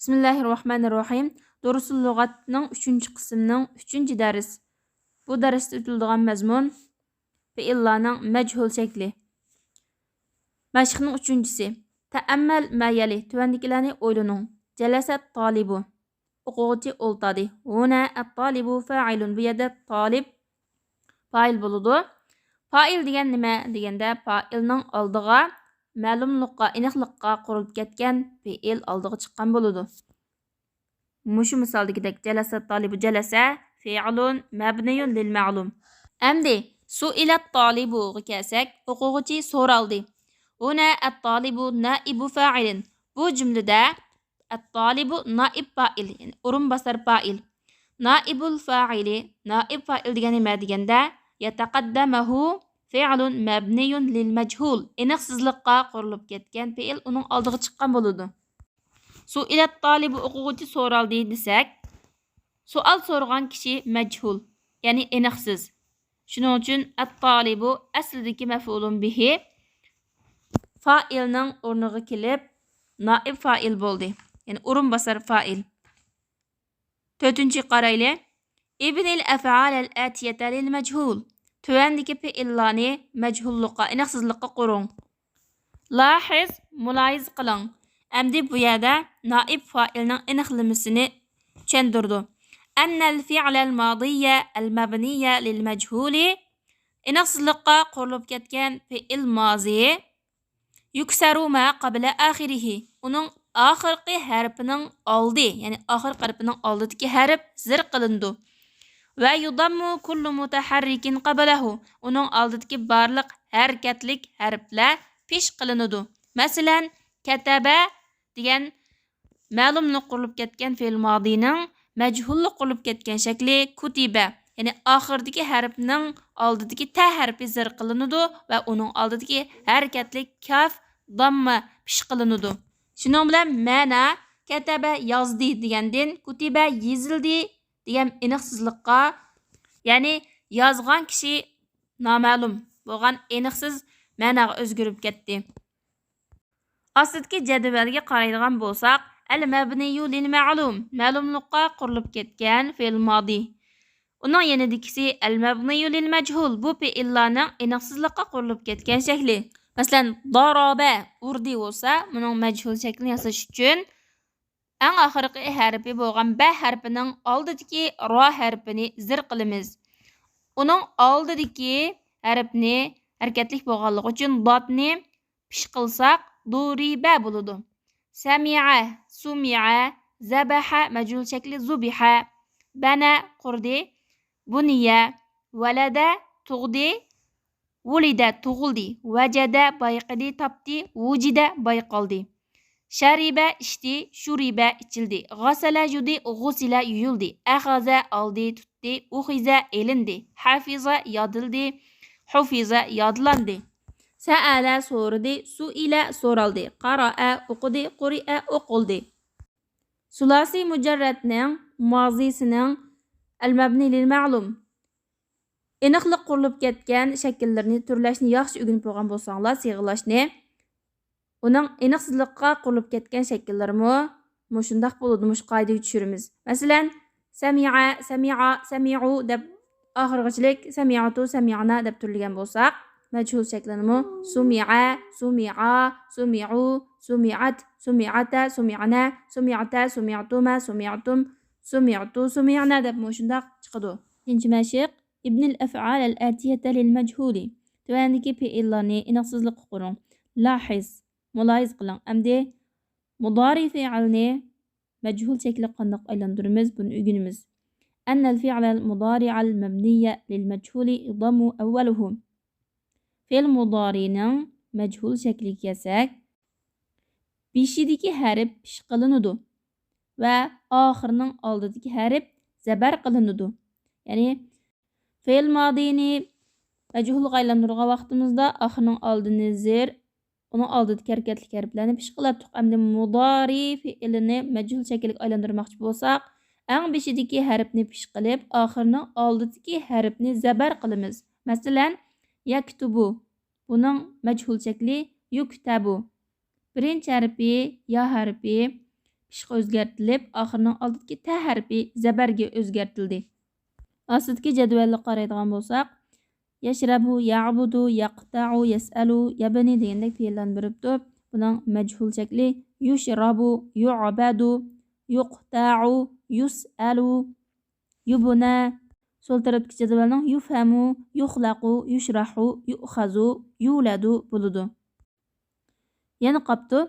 Bismillahirrahmanirrahim. Doğrusul lügatning 3-chi qismining 3-chi dars. Bu darsda o'tiladigan mazmun fe'illarning majhul shakli. Mashqning 3-chisi. Ta'ammal ma yali. Tuvandikilarni o'ylaning. Jalasat talibu. O'quvchi o'ltadi. Huna at-talibu fa'ilun. Bu yerda talib fa'il bo'ladi. Fa'il degan nima deganda fa'ilning oldiga ma'lumlikqa, aniqlikqa qurilib ketgan fe'il oldiga chiqqan bo'ladi. Mushu misaldagidek jalasat talibu jalasa fi'lun mabniyun lil ma'lum. Endi su'ilat talibu ga kelsak, o'quvchi so'raldi. Huna at-talibu naibu fa'ilin. Bu jumlada at-talibu naib fa'il, ya'ni o'rinbosar fa'il. Naibul fa'ili, naib fa'il degani nima deganda yataqaddamahu fi'lun mabniyun lil majhul. Aniqsizlikqa qurilib ketgan fe'il uning oldiga chiqqan bo'ladi. Su'ilat talibu o'quvchi so'raldi desak, sual so'ragan kishi majhul, ya'ni aniqsiz. Shuning uchun at-talibu aslidagi maf'ulun bihi fa'ilning o'rniga kelib naib fa'il bo'ldi. Ya'ni o'rinbosar fa'il. 4-chi qarayli. Ibnil af'al al-atiyata lil majhul. Tuvandagi fe'illarni majhullikqa, aniqsizlikqa quring. Lahiz, muloyiz qiling. Endi bu yerda naib fa'ilning aniqlamasini tushuntirdi. Annal fi'lal madiyya al-mabniyya lil majhuli. Aniqsizlikqa qurilib ketgan fe'il mozi yuksaru ma qabla akhirihi. Uning oxirgi harfining oldi, ya'ni oxirgi harfining oldidagi harf zir qilindi. Va yudammu kullu mutaharrikin qablahu. Uning oldidagi barliq harakatlik harflar pesh qilinadi. Masalan, kataba degan ma'lumlik qurilib ketgan fe'il modining majhullik qurilib ketgan shakli kutiba. Ya'ni oxirdagi harfning oldidagi ta harfi zir qilinadi va uning oldidagi harakatlik kaf damma pesh qilinadi. Shuning bilan ma'na kataba yozdi degandan kutiba yezildi degan aniqsizlikqa, ya'ni yozgan kishi noma'lum bo'lgan aniqsiz ma'noga o'zgarib ketdi. Ostidagi jadvalga qaraydigan bo'lsak, al-mabniyu lil ma'lum, ma'lumlikqa qurilib ketgan fe'il modi. Uning yanidagisi al-mabniyu lil majhul, bu fe'illarning aniqsizlikqa qurilib ketgan shakli. Masalan, daraba urdi bo'lsa, buning majhul shaklini yasash uchun eng oxirgi harfi bo'lgan ba harfining oldidagi ro harfini zir qilamiz. Uning oldidagi harfni harakatlik bo'lganligi uchun dotni pish qilsak duriba bo'ladi. Sami'a, sumi'a, zabaha majhul shakli zubiha, bana qurdi, buniya, walada tug'di, wulida tug'ildi, vajada bayqidi topdi, wujida bayqaldi. Shariba ichdi, shuriba ichildi, g'asala yudi, g'usila yuyildi, akhaza oldi, tutdi, uxiza elindi, hafiza yodildi, hufiza yodlandi. Sa'ala so'radi, su'ila so'raldi, qara'a o'qidi, quri'a o'qildi. Sulasi mujarradning mozisining al-mabni lil ma'lum aniqlik qurilib ketgan shakllarni turlashni yaxshi o'rganib bo'lgan bo'lsanglar, sig'ilashni uning aniqsizlikqa qurilib ketgan shakllarimi mushundaq bo'ladi, mush qoidaga tushiramiz. Masalan, sami'a, sami'a, sami'u deb oxirgichilik sami'atu, sami'na deb turilgan bo'lsak, majhul shaklanimi sumi'a, sumi'a, sumi'u, sumi'at, sumi'ata, sumi'na, sumi'ata, sumi'tuma, sumi'tum, sumi'tu, sumi'na deb mushundaq chiqadi. Ikkinchi mashq ibnil af'al al-atiyata lil majhuli. Tuvandagi fe'illarni aniqsizlikqa quring. Lahiz, muloyiz qiling. Endi mudori fe'ilni majhul shakli qanday aylantiramiz, buni o'rganamiz. Annal fi'lal mudari'al mabniyya lil majhuli yudammu awwaluhu. Fe'l mudorining majhul shakliga kelsak, beshidagi harf pish qilinadi va oxirining oldidagi harf zabar qilinadi. Ya'ni fe'l modini majhulga aylantirgan vaqtimizda oxirining oldini zir, uning oldidagi harakatli harflarni pish qilatdik. Endi mudori fe'lini majhul shaklga aylantirmoqchi bo'lsak, eng beshidagi harfni pish qilib, oxirining oldidagi harfni zabar qilamiz. Masalan, yaktubu, buning majhul shakli yuktabu. Birinchi harfi ya harfi ishqa o'zgartirilib, oxirining oldidagi ta harfi zabarga o'zgartildi. Ostidagi jadvalni qaraydigan bo'lsak, yashrabu, ya'budu, yaqta'u, yas'alu, yabni degandek fe'llarni biribdi. Buning majhul shakli yushrabu, yu'badu, yuqta'u, yus'alu, yubna. Sol tarafdagi jadvalning yufhamu, yuxlaqu, yushrahu, yu'xazu, yuladu bo'ladi. Yana qapti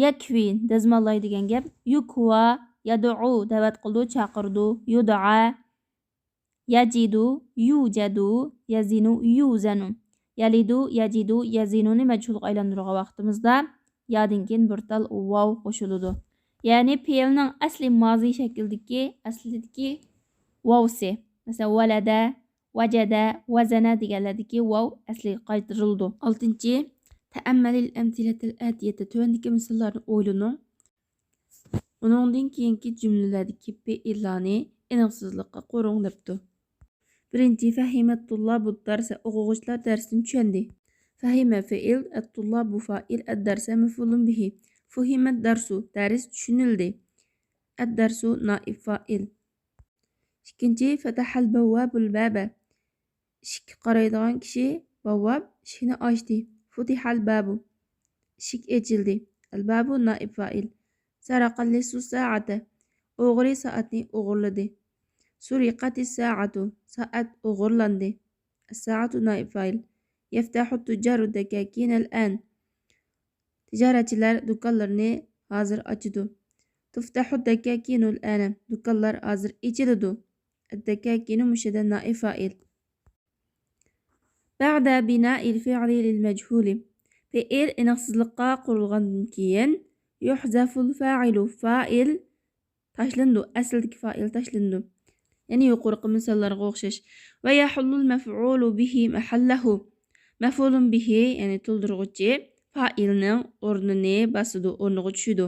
yakfi dazmollay degan gap yukva, yad'u da'vat qildi, chaqirdi, yud'a, yajidu, yujadu, yazinu, yuzanu. Yalidu, yajidu, yazinuni majhulga aylantirgan vaqtimizda yadan keyin bir tal vav qo'shiladi. Ya'ni fe'lning asli mozi aslidagi vavsi. Masalan, valada, vajada, vazana deganlardagi vav asliga qaytarildi. 6. Ta'ammalil amtilatil atiyata tuvandagi misollarni o'ylaning. Uningdan keyingi jumlalardagi fe'llarni aniqsizlikqa qo'ring debdi. 1. Fahimat tullabu darsa o'quvchilar darsni tushundi. Fahima fe'il, at-tullabu fa'il, ad-darsa maf'ulun bihi. Fuhimat darsu dars tushunildi. Ad-darsu naib fa'il. 2. Fatahal bawwabul baba. Eshikka qaraydigan kishi bawwab eshikni ochdi. Futihal babu. Eshik ochildi. Al-babu naib fa'il. Saraqal lisu sa'ata. O'g'ri soatni o'g'irladi. Suriqatis sa'atu. Soat o'g'irlandi. As-sa'atu naib fa'il. Yaftahu tujjaru dakakin al-an. Tijoratchilar do'konlarni hozir ochadi. Tuftahu dakakinu al-ana. Do'konlar hozir ochiladi. Ad-dakakinu mushada naib fa'il. Ba'da bina'il fi'li lil majhuli. Fe'il aniqsizlikqa qurilgandan keyin yuhzaful fa'ilu fa'il tashlandi. Asldagi fa'il tashlandi. Ya'ni yuqorqi misollarga o'xshash. Va yahullul maf'ulu bihi mahallahu. Maf'ulun bihi ya'ni to'ldiruvchi fa'ilning o'rnini bosadi, o'rniga tushadi.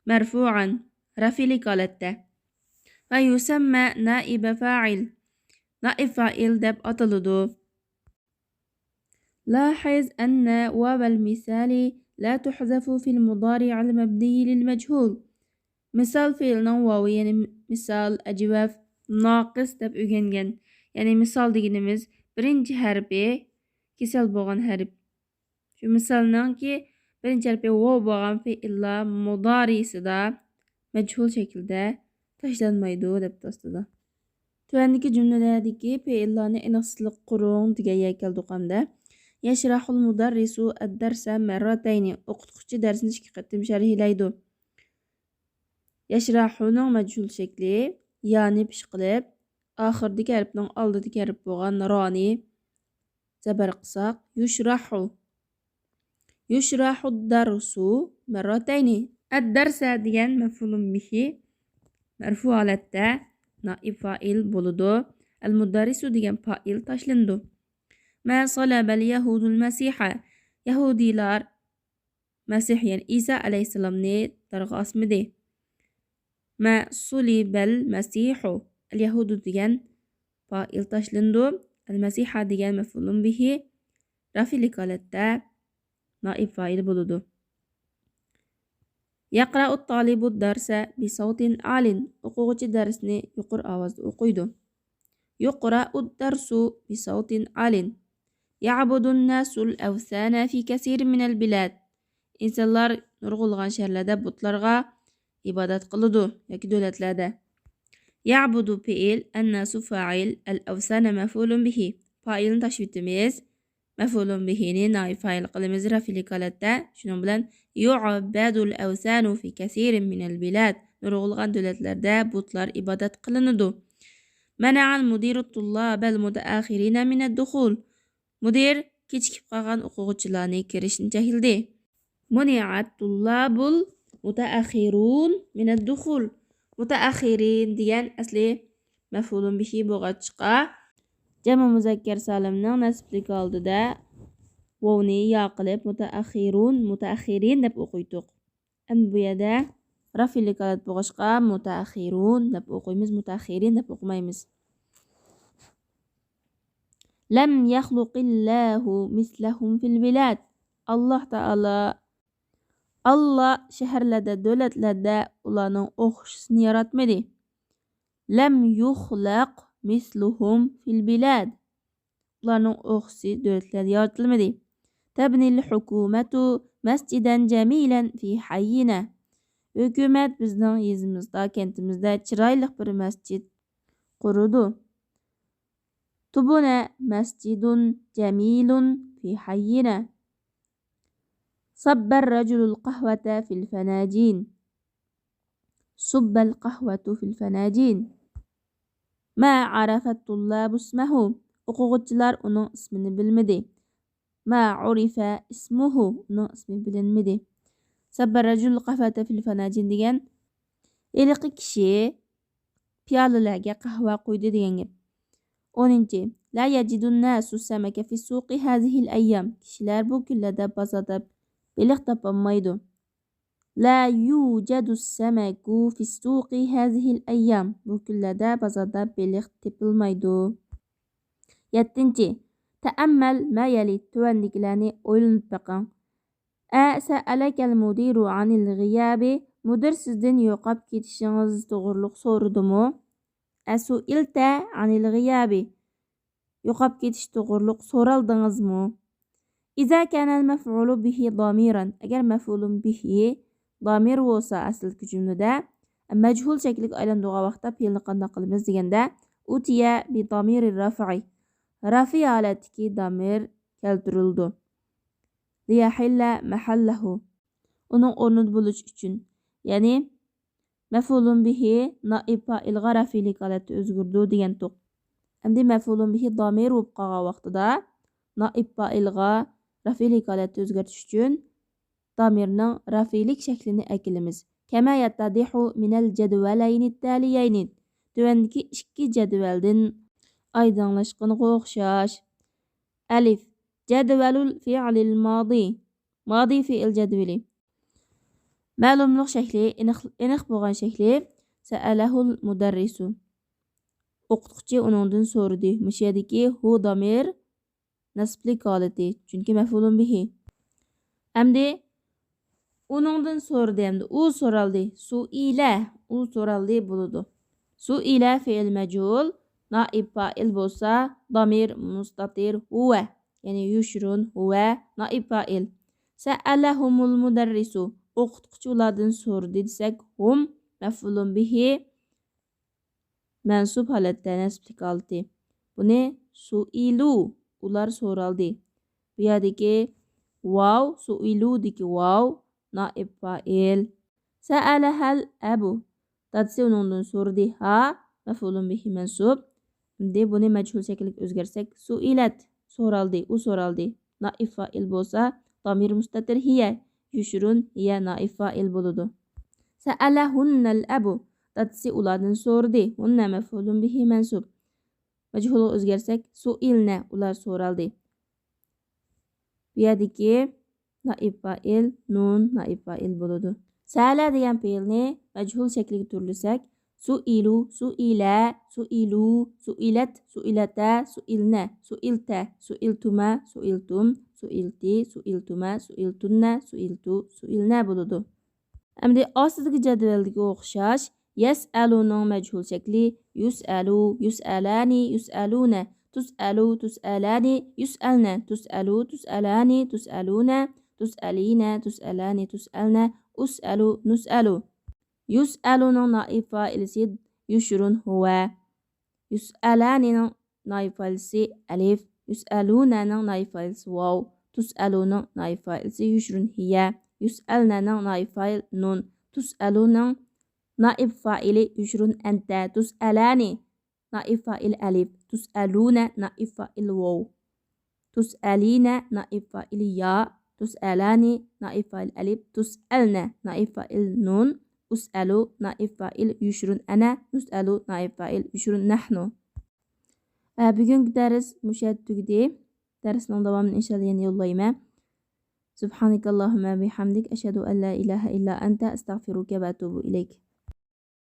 Marfu'an rafilik holatda. Va yusamma na'iba fa'il. Naib fa'il deb ataladi. لاحظ أن واو المثال لا تحذف في المضارع المبني للمجهول. مثال فعلنا واو يعني مثال أجواف ناقص deb öğrengen. Yani misal deganimiz birinci harfi kesel bo'lgan harf. Shu misolninki birinchi harfi vav bo'lgan fe'illar mudorisida majhul shaklda tashlanmaydi deb dostida. Tuvandagi jumlalardagi fe'illarni aniqsizlik quring degan yer keldi qamda. Yashrahul mudarrisu ad-darsa marratayni. O'qituvchi darsni 2 qatim sharhlaydi. Yashrahuning majhul shakli yani pish qilib, oxirdagi harfning oldidagi harf bo'lgan roni zabar qilsak, yushrahu. Yushrahu ad-darsu marratayni. Ad-darsa degan maf'ulun bihi marfu holatda naib fa'il bo'ladi. Al-mudarrisu degan fa'il tashlandi. Ma salabal yahudul masiha. Yahudilar Masih yani İsa alayhissalomni darg'a osmidi. Ma sulibal masihu. Al-yahudu degan fa'il tashlandi. Al-masiha degan maf'ulun bihi rafilik holatda naib fa'il bo'ladi. Yaqra'u at-talibu ad-darsa bi sawtin alin. O'quvchi darsni yuqori ovozda o'qiydi. Yuqra'u ad-darsu bi sawtin alin. Ya'budu an-nasu al-awthana fi kaseerin min al-bilad. İnsanlar nurg'ulg'an shaharlarda butlarga ibodat qiladi yoki davlatlarda. Ya'budu fi'il, an-nasu fa'il, al-awthana maf'ulun bihi. Fa'ilni tashbitimiz, maf'ulun bihini naib fa'il qilamiz rafilik holatda. Shuning bilan yu'badu al-awthanu fi kaseerin min al-bilad. Nurg'ulg'an davlatlarda butlar ibodat qilinadi. Mana'al mudiru at-tullab al-mutaakhirina min ad-dukhul. Mudir kechikib qolgan o'quvchilarni kirishni chekildi. Muni'at tullabul mutaakhirun min ad-dukhul. Mutaakhirin degan asli maf'ulun bihi bo'lg'achqa jami muzakkar salimning nasblik oldida vovni yo qilib mutaakhirin deb o'qiydik. Endi bu yerda rafilik holat bo'lg'achqa mutaakhirun deb o'qiymiz, mutaakhirin deb o'qimaymiz. Lam yakhluqillahu mislahum fil bilad. Alloh taolo Allah şəhərlərdə, dövlətlərdə ularning o'xshasini yaratmadi. Lam yuxlaq misluhum fil bilad. Ularning o'xshasi dövlətlərdə yaratilmadi. Tabnil hukumatu masjidan jamilan fi hayyina. Hökumət bizning yezimizdə, kentimizdə chiroyli bir masjid qurdu. Tubuna masjidun jamilun fi hayyina. صب الرجل القهوة في الفناجين. صب القهوة في الفناجين. ما عرف الطلاب اسمه. o'quvchilar uning ismini bilmadi. ما عرف اسمه. uning ismi bilinmadi. صب الرجل القهوة في الفناجين degan eliqi kishi piyolalarga qahva quydi degan gap. 10. لا يجد الناس السمك في السوق هذه الأيام. kishilar bu kunlarda bozorda beliq topolmaydi. لا يوجد السمك في السوق هذه الأيام. bu kunlarda bozorda beliq topilmaydi. 7. تأمل ما يلي. tuvandikilarni o'ylanib baqing. سألك المدير عن الغياب. mudir sizdan yo'qolib ketishingiz to'g'riliq so'radimi? سئلت عن الغياب. yo'qolib ketish to'g'riliq so'raldingizmi? إذا كان المفعول به ضميرا. agar maf'ulun bihi ضمير bo'lsa asl jumlada majhul shakliga aylanadigan vaqtda fe'lni qanday qilamiz deganda utiya bi ضمير الرفع. rafi holatdagi damir keltirildi. liyahilla mahallahu. uning o'rnida bo'lish uchun. ya'ni maf'ulun bihi naib fa'ilga rafilik holatda o'zgardi degan to'q. Endi maf'ulun bihi damir bo'lib qolgan vaqtida naib fa'ilga rafilik holatda o'zgartish uchun damirning rafilik shaklini akilamiz. Kama yattadihu minal jadvalayni taliyayni. Tuvandagi ikki jadvaldan aydınlaşqanға o'xshash. Alif. Jadvalul fi'lil madi. Madi fi'l jadvali. Ma'lumliq shakli, aniq bo'lgan shakli. Sa'alahul mudarrisu. O'qituvchi uningdan so'radi. Mushadiki hu damir nasblik holati. Chunki maf'ulun bihi. Endi uningdan so'radi. Endi u so'raldi. Su'ila. U so'raldi bo'ladi. Su'ila fi'l majhul. Naib fa'il bo'lsa damir mustatir huwa. Ya'ni yushrun huwa naib fa'il. Sa'alahumul mudarrisu. O'qituvchi ulardan so'radi desak, hum maf'ulun bihi mansub holatda nasblik holati. Buni su'ilu ular so'raldi. Bu yerdagi vav su'ilu deki vav naib fa'il. Sa'alahal abu. Dadisi uningdan so'radi. Ha maf'ulun bihi mansub. Endi buni majhul shaklga o'zgarsak, su'ilat so'raldi, u so'raldi. Naib fa'il bo'lsa, damir mustatir hiya, yushrun hiya naib fa'il bo'ladi. Sa'alahunnal abu. Dadisi ulardan so'radi. Hunna maf'ulun bihi mansub. Majhulga o'zgarsak, su'ilna ular so'raldi. Bu yerdagi naib fa'il nun naib fa'il bo'ladi. Sa'ala degan fe'lni majhul shaklga turlisak, su'ilu, su'ila, su'ilu, su'ilat, su'ilata, su'ilna, su'ilta, su'iltuma, su'iltum, su'ilti, su'iltuma, su'iltunna, su'iltu, su'ilna bo'ladi. Endi ostidagi jadvaldagi o'xshash yas'aluning majhul shakli yus'alu, yus'alani, yus'aluna, tus'alu, tus'alani, yus'alna, tus'alu, tus'alani, tus'aluna, tus'alina, tus'alani, tus'alna, us'alu, nus'alu. Yus'aluning naib fa'ilisi yushrun huwa. Yus'alanining naib fa'ilisi alif. Yus'alunaning naib fa'ilisi vav. Tus'aluning naib fa'ilisi yushrun hiya. Yus'alnaning naib fa'il nun. Tus'aluning naib fa'ili yushrun anta. Tus'alani naib fa'il alif. Tus'aluna naib fa'il waw. Tus'alina naib fa'il ya. Tus'alani naib fa'il alif. Tus'alna naib fa'il nun. Us'alu naib fa'il yushrun ana. Nus'alu naib fa'il yushrun nahnu. Bugungi dars mushat tugdi. Darsning davomini inshaalloh yana yo'llayman. Subhanakallahumma bihamdik ashhadu an la ilaha illa anta astaghfiruka va atubu ilayk.